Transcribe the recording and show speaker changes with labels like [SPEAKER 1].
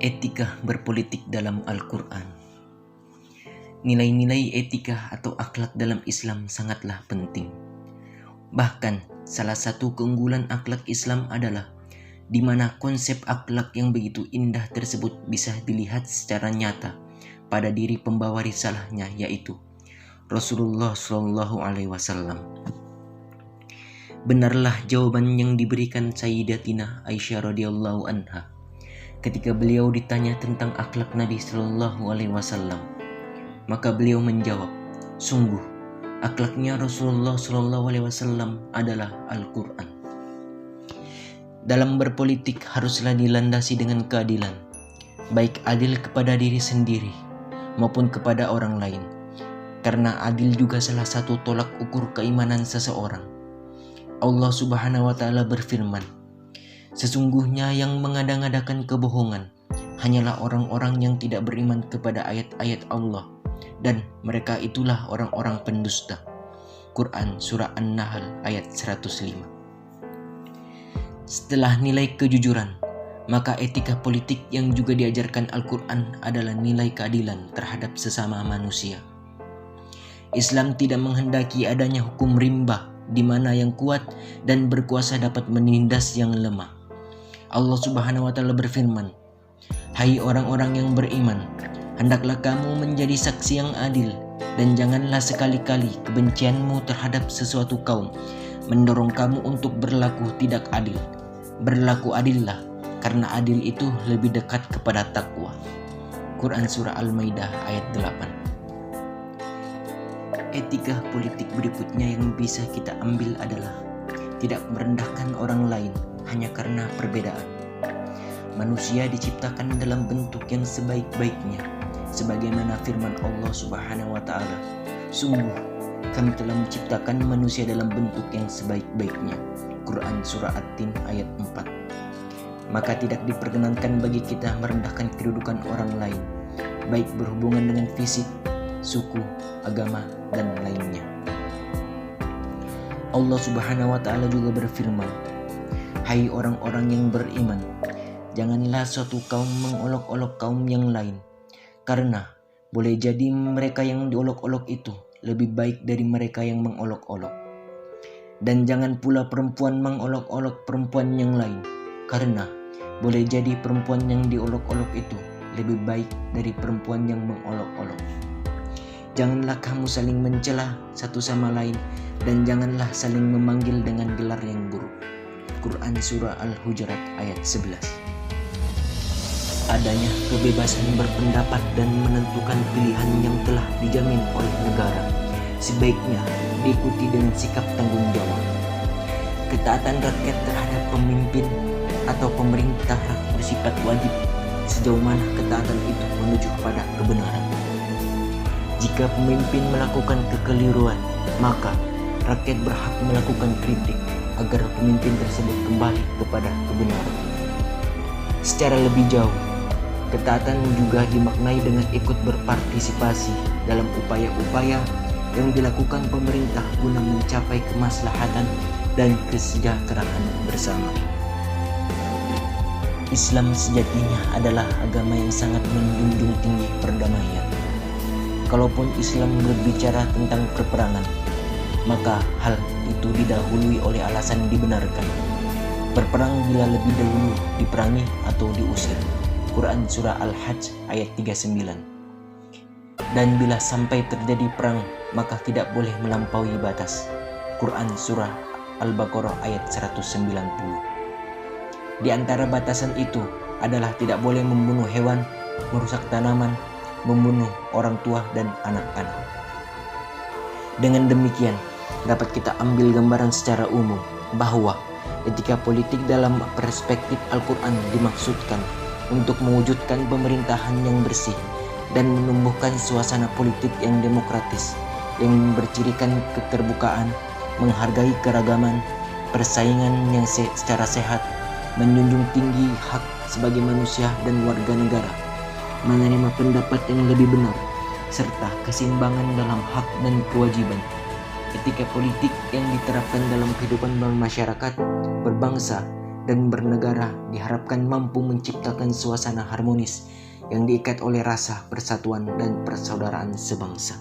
[SPEAKER 1] Etika berpolitik dalam Al-Quran. Nilai-nilai etika atau akhlak dalam Islam sangatlah penting. Bahkan, salah satu keunggulan akhlak Islam adalah di mana konsep akhlak yang begitu indah tersebut bisa dilihat secara nyata pada diri pembawa risalahnya, yaitu Rasulullah SAW. Benarlah jawaban yang diberikan Sayyidatina Aisyah radhiyallahu anha ketika beliau ditanya tentang akhlak Nabi SAW. Maka beliau menjawab, sungguh akhlaknya Rasulullah SAW adalah Al-Quran. Dalam berpolitik haruslah dilandasi dengan keadilan, baik adil kepada diri sendiri maupun kepada orang lain, karena adil juga salah satu tolak ukur keimanan seseorang. Allah Subhanahu wa Ta'ala berfirman, sesungguhnya yang mengada-ngadakan kebohongan hanyalah orang-orang yang tidak beriman kepada ayat-ayat Allah, dan mereka itulah orang-orang pendusta. Quran Surah An-Nahl ayat 105. Setelah nilai kejujuran, maka etika politik yang juga diajarkan Al-Quran adalah nilai keadilan terhadap sesama manusia. Islam tidak menghendaki adanya hukum rimba di mana yang kuat dan berkuasa dapat menindas yang lemah. Allah Subhanahu wa Ta'ala berfirman, hai orang-orang yang beriman, hendaklah kamu menjadi saksi yang adil, dan janganlah sekali-kali kebencianmu terhadap sesuatu kaum mendorong kamu untuk berlaku tidak adil. Berlaku adillah, karena adil itu lebih dekat kepada takwa. Quran Surah Al-Maidah ayat 8. Etika politik berikutnya yang bisa kita ambil adalah tidak merendahkan orang lain hanya karena perbedaan. Manusia diciptakan dalam bentuk yang sebaik-baiknya, sebagaimana firman Allah Subhanahu wa Ta'ala, sungguh kami telah menciptakan manusia dalam bentuk yang sebaik-baiknya. Quran Surah At-Tin ayat 4. Maka tidak diperkenankan bagi kita merendahkan kedudukan orang lain, baik berhubungan dengan fisik, suku, agama, dan lainnya. Allah Subhanahu wa Ta'ala juga berfirman, hai orang-orang yang beriman, janganlah suatu kaum mengolok-olok kaum yang lain, karena boleh jadi mereka yang diolok-olok itu lebih baik dari mereka yang mengolok-olok. Dan jangan pula perempuan mengolok-olok perempuan yang lain, karena boleh jadi perempuan yang diolok-olok itu lebih baik dari perempuan yang mengolok-olok. Janganlah kamu saling mencela satu sama lain, dan janganlah saling memanggil dengan gelar yang buruk. Quran Surah Al-Hujurat ayat 11. Adanya kebebasan berpendapat dan menentukan pilihan yang telah dijamin oleh negara sebaiknya diikuti dengan sikap tanggung jawab. Ketaatan rakyat terhadap pemimpin atau pemerintah bersifat wajib sejauh mana ketaatan itu menuju kepada kebenaran. Jika pemimpin melakukan kekeliruan, maka rakyat berhak melakukan kritik agar pemimpin tersebut kembali kepada kebenaran. Secara lebih jauh, ketaatan juga dimaknai dengan ikut berpartisipasi dalam upaya-upaya yang dilakukan pemerintah guna mencapai kemaslahatan dan kesejahteraan bersama. Islam sejatinya adalah agama yang sangat menjunjung tinggi perdamaian. Kalaupun Islam berbicara tentang perperangan, maka hal itu didahului oleh alasan dibenarkan. Berperang bila lebih dahulu diperangi atau diusir. Quran Surah Al-Hajj ayat 39. Dan bila sampai terjadi perang, maka tidak boleh melampaui batas. Quran Surah Al-Baqarah ayat 190. Di antara batasan itu adalah tidak boleh membunuh hewan, merusak tanaman, membunuh orang tua dan anak-anak. Dengan demikian, dapat kita ambil gambaran secara umum bahwa etika politik dalam perspektif Al-Quran dimaksudkan untuk mewujudkan pemerintahan yang bersih dan menumbuhkan suasana politik yang demokratis, yang bercirikan keterbukaan, menghargai keragaman, persaingan yang secara sehat, menjunjung tinggi hak sebagai manusia dan warga negara, menerima pendapat yang lebih benar, serta keseimbangan dalam hak dan kewajiban. Etika politik yang diterapkan dalam kehidupan bermasyarakat, berbangsa, dan bernegara diharapkan mampu menciptakan suasana harmonis yang diikat oleh rasa persatuan dan persaudaraan sebangsa.